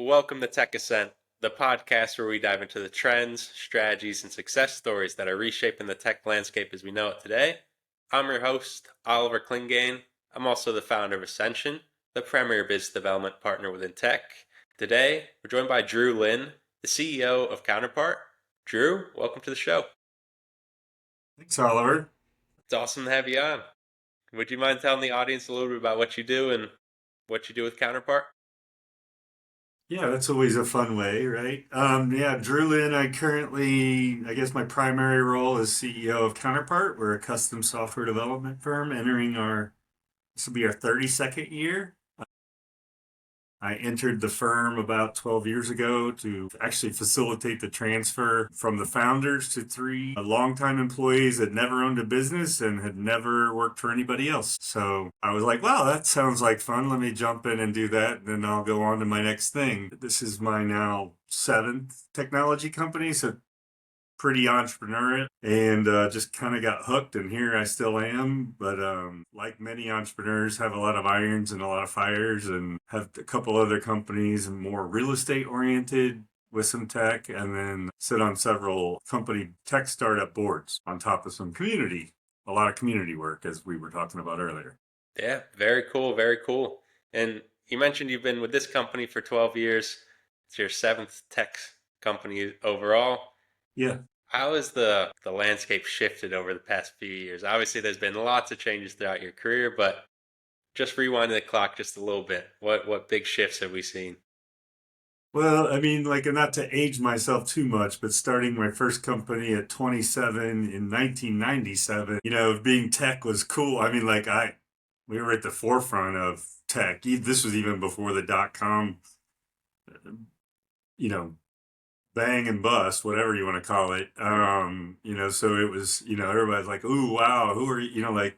Welcome to Tech Ascent, the podcast where we dive into the trends, strategies, and success stories that are reshaping the tech landscape as we know it today. I'm your host, Oliver Clingain. I'm also the founder of Ascension, the premier business development partner within tech. Today, we're joined by Drew Linn, the CEO of Counterpart. Drew, welcome to the show. Thanks, Oliver. It's awesome to have you on. Would you mind telling the audience a little bit about what you do and what you do with Counterpart? Yeah, that's always a fun way, right? Drew Linn, I guess my primary role is CEO of Counterpart. We're a custom software development firm this will be our 32nd year. I entered the firm about 12 years ago to actually facilitate the transfer from the founders to three longtime employees that never owned a business and had never worked for anybody else. So I was like, wow, that sounds like fun. Let me jump in and do that. And then I'll go on to my next thing. This is my now seventh technology company. So pretty entrepreneurial and just kind of got hooked, and here I still am. But like many entrepreneurs, have a lot of irons and a lot of fires, and have a couple other companies and more real estate oriented with some tech, and then sit on several company tech startup boards on top of a lot of community work, as we were talking about earlier. Yeah, very cool, very cool. And you mentioned you've been with this company for 12 years. It's your seventh tech company overall. Yeah. How has the landscape shifted over the past few years? Obviously, there's been lots of changes throughout your career, but just rewinding the clock just a little bit. What big shifts have we seen? Well, I mean, like, not to age myself too much, but starting my first company at 27 in 1997, being tech was cool. I mean, we were at the forefront of tech. This was even before the dot-com, you know, bang and bust, whatever you want to call it. So it was, everybody's like, ooh, wow, who are you,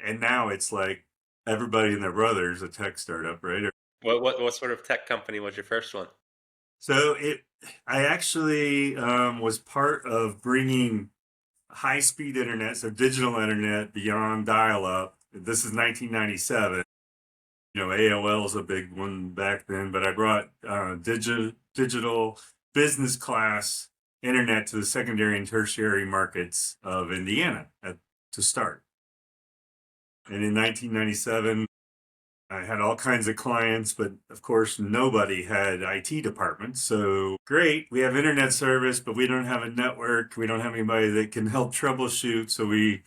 and now it's like everybody and their brother is a tech startup, right? What sort of tech company was your first one? So I actually was part of bringing high speed internet, so digital internet beyond dial up. This is 1997. AOL is a big one back then, but I brought digital business class internet to the secondary and tertiary markets of Indiana to start. And in 1997, I had all kinds of clients, but of course, nobody had IT departments. So great, we have internet service, but we don't have a network. We don't have anybody that can help troubleshoot.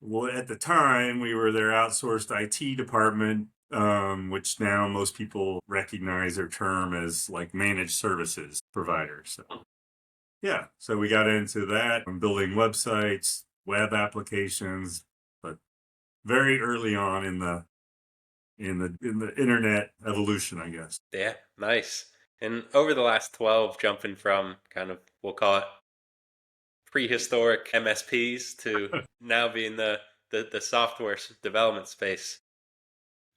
Well, at the time, we were their outsourced IT department, which now most people recognize their term as like managed services providers. So, yeah, so we got into that, building websites, web applications, but very early on in the internet evolution, I guess. Yeah, nice. And over the last 12, jumping from kind of, we'll call it prehistoric MSPs to now being the software development space.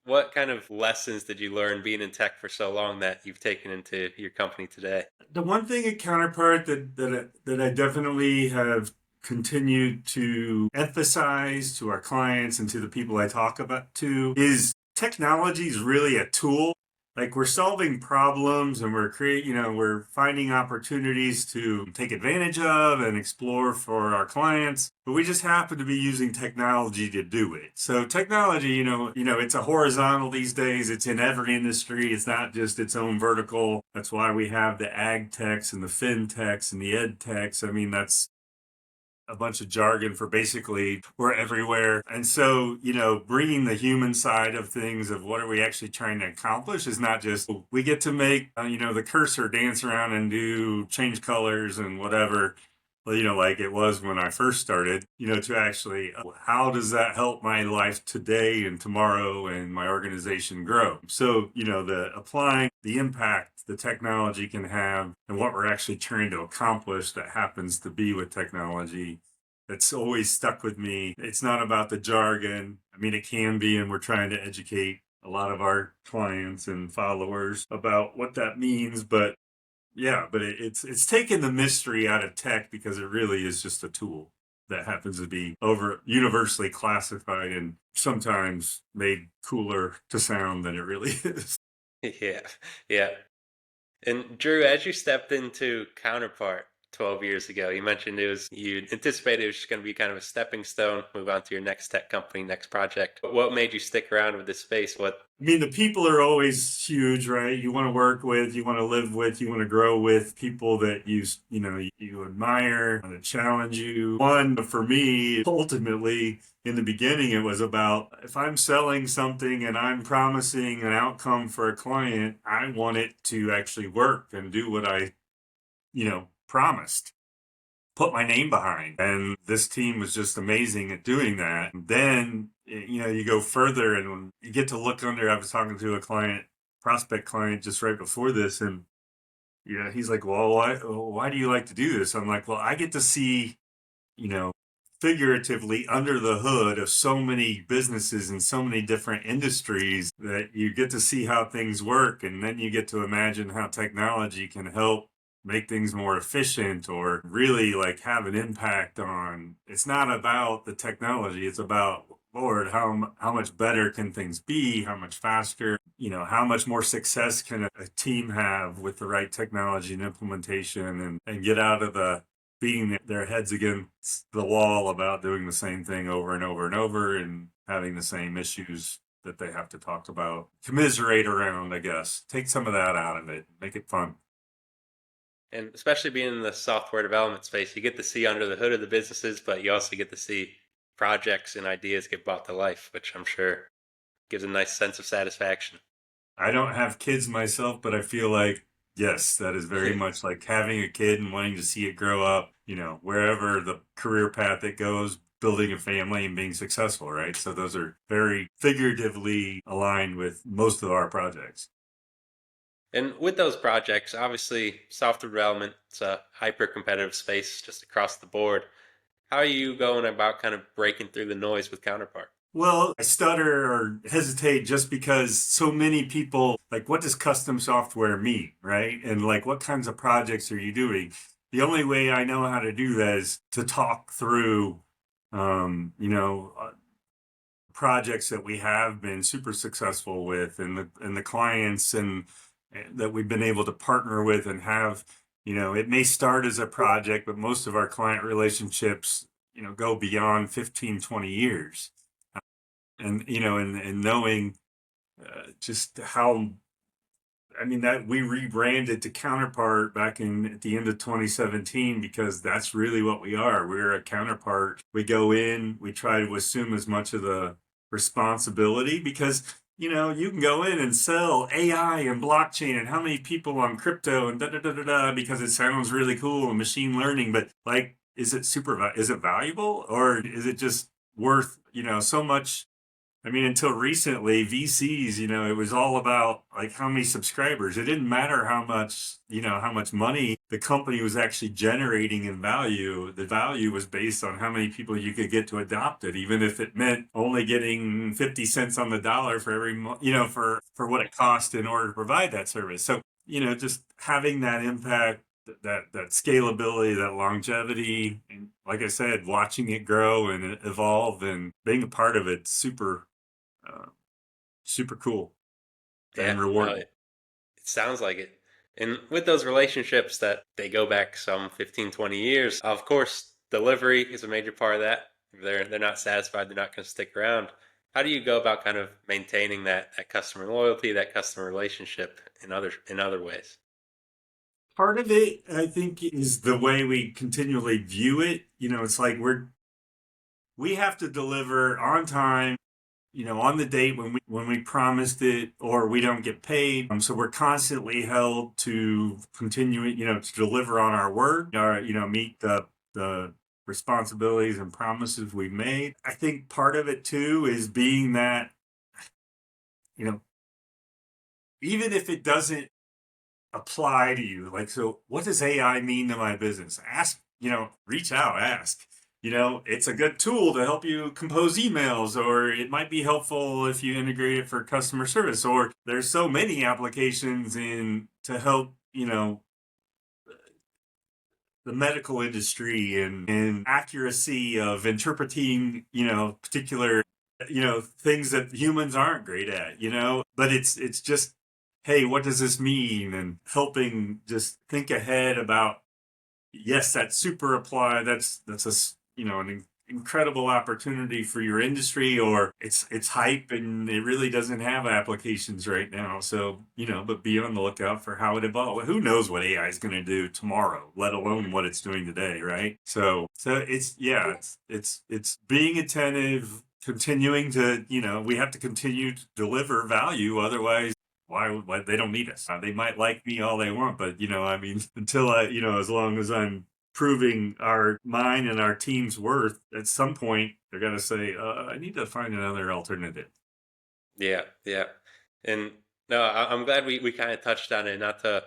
What kind of lessons did you learn being in tech for so long that you've taken into your company today? The one thing at Counterpart that I definitely have continued to emphasize to our clients and to the people I talk about to is technology is really a tool. Like, we're solving problems, and we're finding opportunities to take advantage of and explore for our clients, but we just happen to be using technology to do it. So technology, it's a horizontal these days. It's in every industry. It's not just its own vertical. That's why we have the ag techs and the fin techs and the ed techs. I mean, that's a bunch of jargon for basically we're everywhere. And so, bringing the human side of things, of what are we actually trying to accomplish, is not just we get to make, the cursor dance around and change colors and whatever. Well, like it was when I first started, to actually, how does that help my life today and tomorrow and my organization grow? So, the applying the impact the technology can have and what we're actually trying to accomplish that happens to be with technology, that's always stuck with me. It's not about the jargon. I mean, it can be, and we're trying to educate a lot of our clients and followers about what that means. But yeah, but it's taken the mystery out of tech, because it really is just a tool that happens to be over universally classified and sometimes made cooler to sound than it really is. Yeah, yeah. And Drew, as you stepped into Counterpart 12 years ago, you mentioned you anticipated it was just going to be kind of a stepping stone, move on to your next tech company, next project. But what made you stick around with this space? What I mean, the people are always huge, right? You want to work with, you want to live with, you want to grow with people that you admire, want to challenge you. One, for me, ultimately, in the beginning, it was about if I'm selling something and I'm promising an outcome for a client, I want it to actually work and do what I, promised, put my name behind. And this team was just amazing at doing that. And then, you go further and when you get to look under, I was talking to a prospect client just right before this. And, he's like, well, why do you like to do this? I'm like, well, I get to see, you know, figuratively under the hood of so many businesses and so many different industries that you get to see how things work. And then you get to imagine how technology can help make things more efficient or really like have an impact on. It's not about the technology, it's about, Lord, how much better can things be, how much faster, how much more success can a team have with the right technology and implementation, and get out of the beating their heads against the wall about doing the same thing over and over and over and having the same issues that they have to talk about, commiserate around, I guess. Take some of that out of it, make it fun. and especially being in the software development space, you get to see under the hood of the businesses, but you also get to see projects and ideas get brought to life, which I'm sure gives a nice sense of satisfaction. I don't have kids myself, but I feel like, yes, that is very much like having a kid and wanting to see it grow up, wherever the career path it goes, building a family and being successful, right? So those are very figuratively aligned with most of our projects. And with those projects, obviously, software development, it's a hyper competitive space just across the board. How are you going about kind of breaking through the noise with Counterpart? Well, I stutter or hesitate just because so many people, like, what does custom software mean, right? And like, what kinds of projects are you doing? The only way I know how to do that is to talk through, um, you know, uh, projects that we have been super successful with, and the clients and that we've been able to partner with and have. It may start as a project, but most of our client relationships, go beyond 15, 20 years. And and knowing just how, I mean, that we rebranded to Counterpart back in at the end of 2017 because that's really what we are. We're a counterpart. We go in, we try to assume as much of the responsibility because you can go in and sell AI and blockchain and how many people on crypto and da da da da da because it sounds really cool and machine learning, but like, is it valuable, or is it just worth so much? I mean, until recently, VCs, it was all about like how many subscribers. It didn't matter how much money the company was actually generating in value. The value was based on how many people you could get to adopt it, even if it meant only getting 50 cents on the dollar for every, for what it cost in order to provide that service. So, just having that impact, that scalability, that longevity, and like I said, watching it grow and evolve and being a part of it, uh, super cool Yeah, and no, rewarding. it sounds like it. And with those relationships that they go back some 15, 20 years, of course, delivery is a major part of that. If they're not satisfied, they're not going to stick around. How do you go about kind of maintaining that customer loyalty, that customer relationship in other ways? Part of it, I think, is the way we continually view it. It's like we have to deliver on time, on the date when we promised it, or we don't get paid. So we're constantly held to continue, to deliver on our word, or meet the responsibilities and promises we made. I think part of it too is being that, you know, even if it doesn't apply to you, like, so what does AI mean to my business? Ask, reach out, ask. It's a good tool to help you compose emails, or it might be helpful if you integrate it for customer service, or there's so many applications in to help, the medical industry and accuracy of interpreting, particular, things that humans aren't great at, but it's just hey, what does this mean? And helping just think ahead about, yes, that's super apply. That's an incredible opportunity for your industry, or it's hype and it really doesn't have applications right now. So, but be on the lookout for how it evolves. Who knows what AI is going to do tomorrow, let alone what it's doing today, right? So it's being attentive, continuing to, we have to continue to deliver value. Otherwise, why they don't need us. They might like me all they want, but until as long as I'm proving mine and our team's worth, at some point they're going to say, I need to find another alternative. Yeah, yeah. And no, I'm glad we kind of touched on it, not to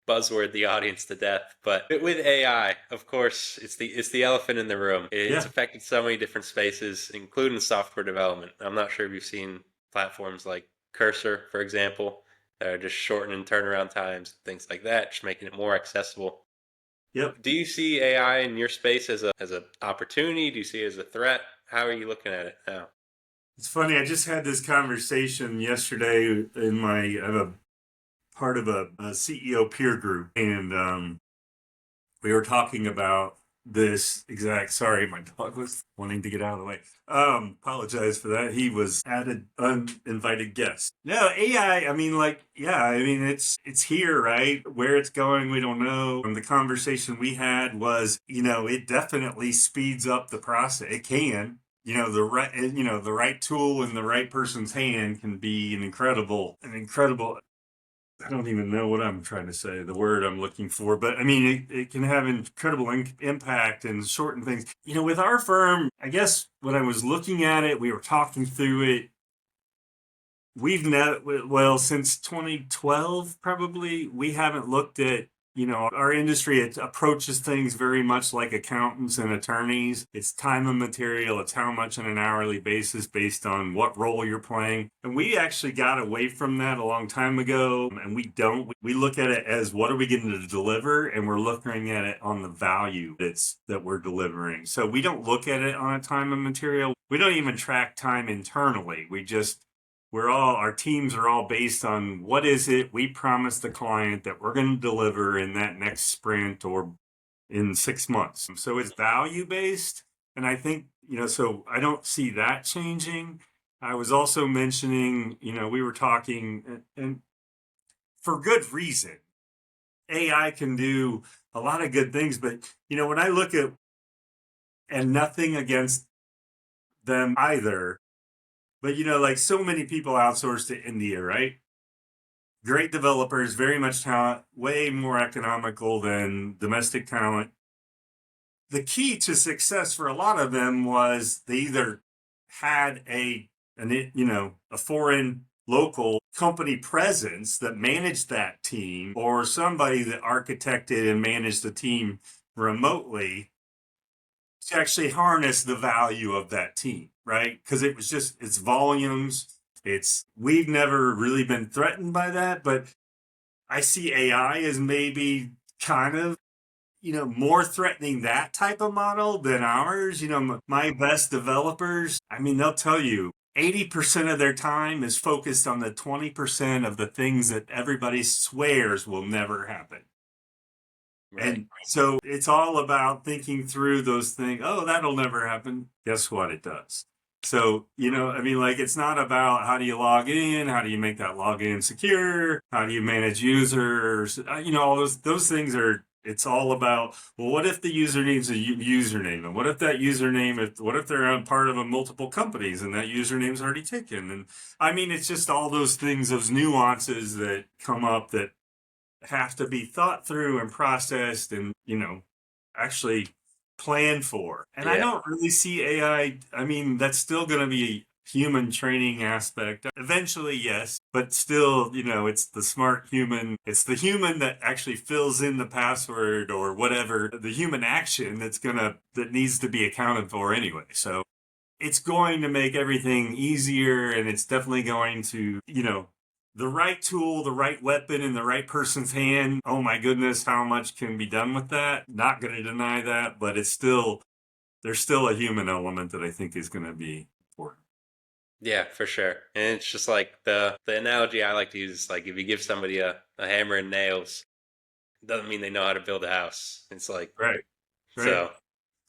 buzzword the audience to death, but with AI, of course, it's the elephant in the room. It's Yeah. affected so many different spaces, including software development. I'm not sure if you've seen platforms like Cursor, for example, that are just shortening turnaround times, things like that, just making it more accessible. Yep. Do you see AI in your space as a opportunity? Do you see it as a threat? How are you looking at it now? It's funny. I just had this conversation yesterday I have a part of a CEO peer group, and we were talking about this exact. Sorry, my dog was wanting to get out of the way. Apologize for that. He was added uninvited guest. No, AI. It's here, right? Where it's going, we don't know. And the conversation we had was, it definitely speeds up the process. It can. The right tool in the right person's hand can be an incredible. I don't even know what I'm trying to say, the word I'm looking for, but it can have incredible impact and shorten things. With our firm, I guess when I was looking at it, we were talking through it. We've never, well, since 2012, probably, we haven't looked at, our industry, it approaches things very much like accountants and attorneys. It's time and material. It's how much on an hourly basis based on what role you're playing. And we actually got away from that a long time ago. And we don't. We look at it as what are we going to deliver? And we're looking at it on the value that we're delivering. So we don't look at it on a time and material. We don't even track time internally. Our teams are all based on what is it we promise the client that we're going to deliver in that next sprint or in 6 months. So it's value based. And I think, so I don't see that changing. I was also mentioning, we were talking, and for good reason, AI can do a lot of good things. But, when I look at, and nothing against them either, but, like so many people outsource to India, right? Great developers, very much talent, way more economical than domestic talent. The key to success for a lot of them was they either had a foreign local company presence that managed that team, or somebody that architected and managed the team remotely to actually harness the value of that team, right? Because it's volumes. We've never really been threatened by that, but I see AI as maybe kind of, more threatening that type of model than ours. My best developers, they'll tell you 80% of their time is focused on the 20% of the things that everybody swears will never happen. Right. And so it's all about thinking through those things. Oh, that'll never happen. Guess what? It does. So, it's not about how do you log in? How do you make that login secure? How do you manage users? All those things it's all about, well, what if the user needs a username? And what if that username, what if they're on part of multiple companies and that username's already taken? And it's just all those things, those nuances that come up that have to be thought through and processed and, actually planned for. And I don't really see AI. That's still going to be a human training aspect. Eventually, yes, but still, it's the smart human. It's the human that actually fills in the password or whatever, the human action that needs to be accounted for anyway. So it's going to make everything easier, and it's definitely going to, the right tool, the right weapon in the right person's hand. Oh my goodness, how much can be done with that? Not going to deny that, but there's still a human element that I think is going to be important. Yeah, for sure. And it's just like the analogy I like to use is like if you give somebody a hammer and nails, doesn't mean they know how to build a house. It's like Right. Right. so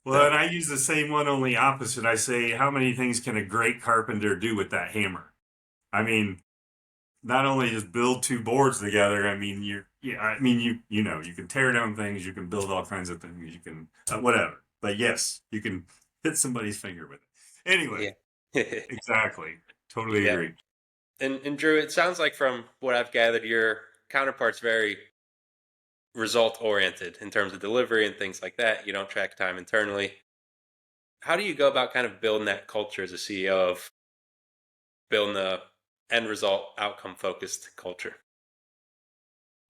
Well, no. and I use the same one, only opposite. I say, how many things can a great carpenter do with that hammer? I mean, not only just build two boards together. I mean, you can tear down things, you can build all kinds of things, you can whatever. But yes, you can hit somebody's finger with it. Anyway, Yeah. exactly. Totally Yeah. agree. And Drew, it sounds like from what I've gathered, your counterpart's very result oriented in terms of delivery and things like that. You don't track time internally. How do you go about kind of building that culture as a CEO of building a end result outcome focused culture?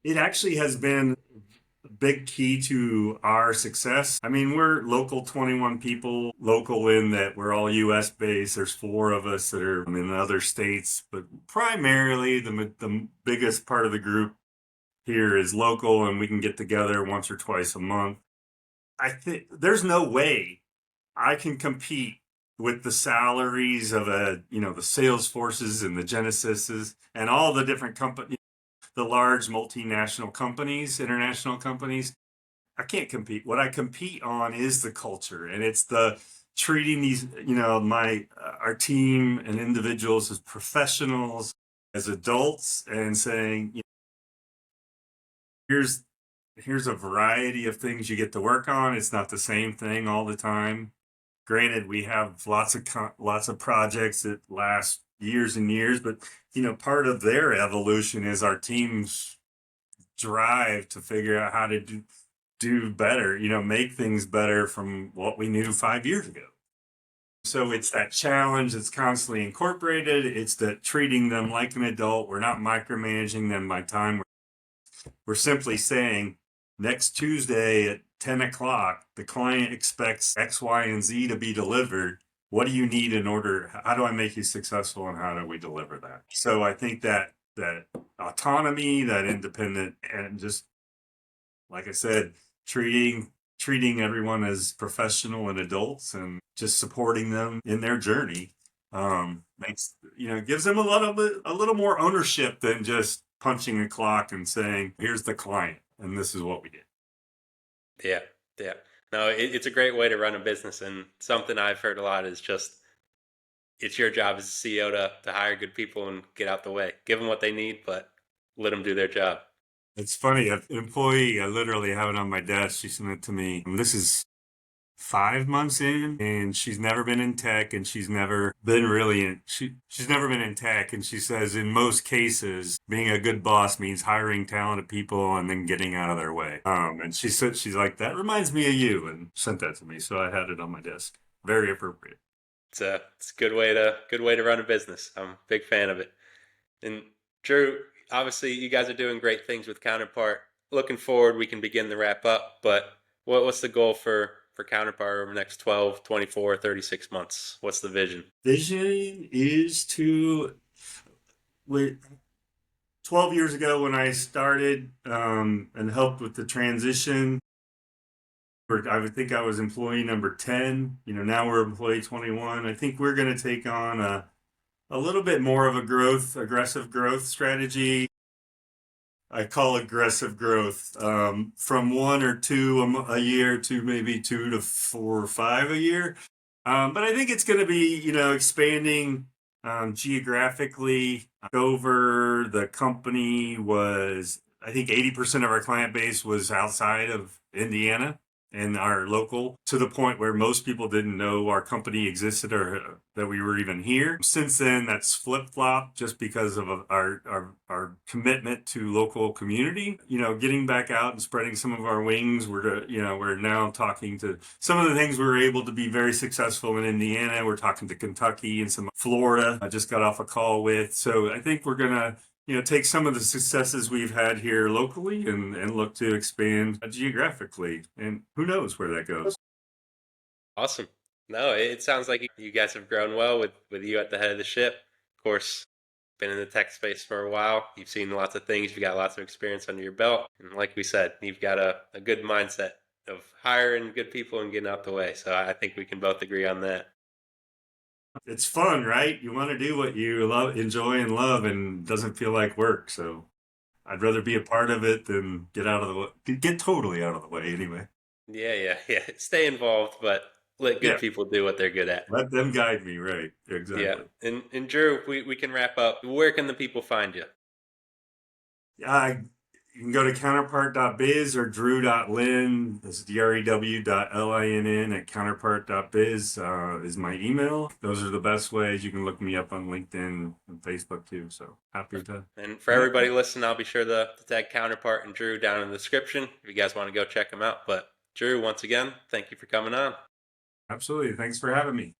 It actually has been a big key to our success. I mean, we're local 21 people, local in that we're all US based. There's four of us that are in other states, but primarily the biggest part of the group here is local and we can get together once or twice a month. I think there's no way I can compete with the salaries of the sales forces and the Genesises and all the different companies, the large multinational companies, international companies. I can't compete. What I compete on is the culture, and it's the treating these, my our team and individuals as professionals, as adults, and saying, here's here's a variety of things you get to work on. It's not the same thing all the time. Granted, we have lots of projects that last years and years, but part of their evolution is our team's drive to figure out how to do better, make things better from what we knew 5 years ago. So it's that challenge that's constantly incorporated. It's that treating them like an adult. We're not micromanaging them by time. We're simply saying next Tuesday at 10 o'clock, the client expects X, Y, and Z to be delivered. What do you need in order? How do I make you successful and how do we deliver that? So I think that autonomy, that independent, and just like I said, treating everyone as professional and adults and just supporting them in their journey makes gives them a little more ownership than just punching a clock and saying, here's the client and this is what we did. Yeah, yeah. No, it's a great way to run a business, and something I've heard a lot is just it's your job as a CEO to hire good people and get out the way, give them what they need, but let them do their job. It's funny, an employee, I literally have it on my desk. She sent it to me. This is 5 months in, and she's never been in tech, and she's never been really in she's never been in tech. And she says in most cases being a good boss means hiring talented people and then getting out of their way. And she said, she's like, that reminds me of you, and sent that to me, so I had it on my desk. Very appropriate. It's a good way to run a business. I'm a big fan of it. And Drew, obviously you guys are doing great things with Counterpart. Looking forward, we can begin to wrap up, but what's the goal for Counterpart over the next 12, 24, 36 months? What's the vision? Vision is to with 12 years ago when I started and helped with the transition. I would think I was employee number 10. Now we're employee 21. I think we're going to take on a little bit more of aggressive growth strategy. I call aggressive growth from one or two a year to maybe 2 to 4 or 5 a year. But I think it's going to be, expanding geographically. Over the company was, I think 80% of our client base was outside of Indiana and our local, to the point where most people didn't know our company existed or that we were even here. Since then, that's flip flopped just because of our commitment to local community. Getting back out and spreading some of our wings. We're now talking to some of the things we were able to be very successful in Indiana. We're talking to Kentucky and some Florida. I just got off a call with. So I think we're gonna take some of the successes we've had here locally and look to expand geographically. And who knows where that goes. Awesome. No, it sounds like you guys have grown well with you at the head of the ship. Of course, been in the tech space for a while. You've seen lots of things. You've got lots of experience under your belt. And like we said, you've got a good mindset of hiring good people and getting out the way. So I think we can both agree on that. It's fun, right? You want to do what you love, enjoy, and love, and doesn't feel like work. So I'd rather be a part of it than get out of the way, get totally out of the way anyway. Yeah, yeah, yeah. Stay involved, but let good Yeah, people do what they're good at. let them guide me, right? Yeah. Exactly. And Drew, we can wrap up. Where can the people find you? Yeah, you can go to counterpart.biz or drew.linn. That's drew.linn at counterpart.biz is my email. Those are the best ways. You can look me up on LinkedIn and Facebook too. So happy to And for connect. everybody listening, I'll be sure to tag Counterpart and Drew down in the description if you guys want to go check them out. But Drew, once again, thank you for coming on. Absolutely. Thanks for having me.